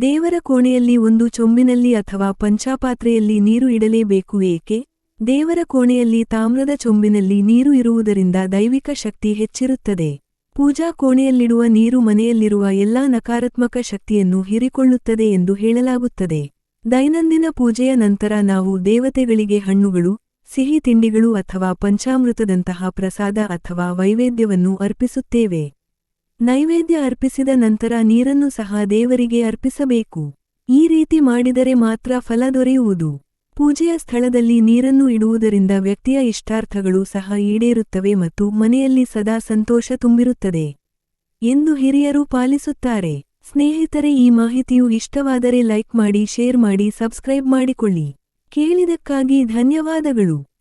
ದೇವರ ಕೋಣೆಯಲ್ಲಿ ಒಂದು ಚೊಂಬಿನಲ್ಲಿ ಅಥವಾ ಪಂಚಾಪಾತ್ರೆಯಲ್ಲಿ ನೀರು ಇಡಲೇಬೇಕು ಏಕೆ? ದೇವರ ಕೋಣೆಯಲ್ಲಿ ತಾಮ್ರದ ಚೊಂಬಿನಲ್ಲಿ ನೀರು ಇರುವುದರಿಂದ ದೈವಿಕ ಶಕ್ತಿ ಹೆಚ್ಚಿರುತ್ತದೆ. ಪೂಜಾ ಕೋಣೆಯಲ್ಲಿಡುವ ನೀರು ಮನೆಯಲ್ಲಿರುವ ಎಲ್ಲಾ ನಕಾರಾತ್ಮಕ ಶಕ್ತಿಯನ್ನು ಹೀರಿಕೊಳ್ಳುತ್ತದೆ ಎಂದು ಹೇಳಲಾಗುತ್ತದೆ. ದೈನಂದಿನ ಪೂಜೆಯ ನಂತರ ನಾವು ದೇವತೆಗಳಿಗೆ ಹಣ್ಣುಗಳು, ಸಿಹಿ ತಿಂಡಿಗಳು ಅಥವಾ ಪಂಚಾಮೃತದಂತಹ ಪ್ರಸಾದ ಅಥವಾ ನೈವೇದ್ಯವನ್ನು ಅರ್ಪಿಸುತ್ತೇವೆ. ನೈವೇದ್ಯ ಅರ್ಪಿಸಿದ ನಂತರ ನೀರನ್ನು ಸಹ ದೇವರಿಗೆ ಅರ್ಪಿಸಬೇಕು. ಈ ರೀತಿ ಮಾಡಿದರೆ ಮಾತ್ರ ಫಲ ದೊರೆಯುವುದು. ಪೂಜೆಯ ಸ್ಥಳದಲ್ಲಿ ನೀರನ್ನು ಇಡುವುದರಿಂದ ವ್ಯಕ್ತಿಯ ಇಷ್ಟಾರ್ಥಗಳು ಸಹ ಈಡೇರುತ್ತವೆ ಮತ್ತು ಮನೆಯಲ್ಲಿ ಸದಾ ಸಂತೋಷ ತುಂಬಿರುತ್ತದೆ ಎಂದು ಹಿರಿಯರು ಪಾಲಿಸುತ್ತಾರೆ. ಸ್ನೇಹಿತರೆ, ಈ ಮಾಹಿತಿಯು ಇಷ್ಟವಾದರೆ ಲೈಕ್ ಮಾಡಿ, ಶೇರ್ ಮಾಡಿ, ಸಬ್ಸ್ಕ್ರೈಬ್ ಮಾಡಿಕೊಳ್ಳಿ. ಕೇಳಿದಕ್ಕಾಗಿ ಧನ್ಯವಾದಗಳು.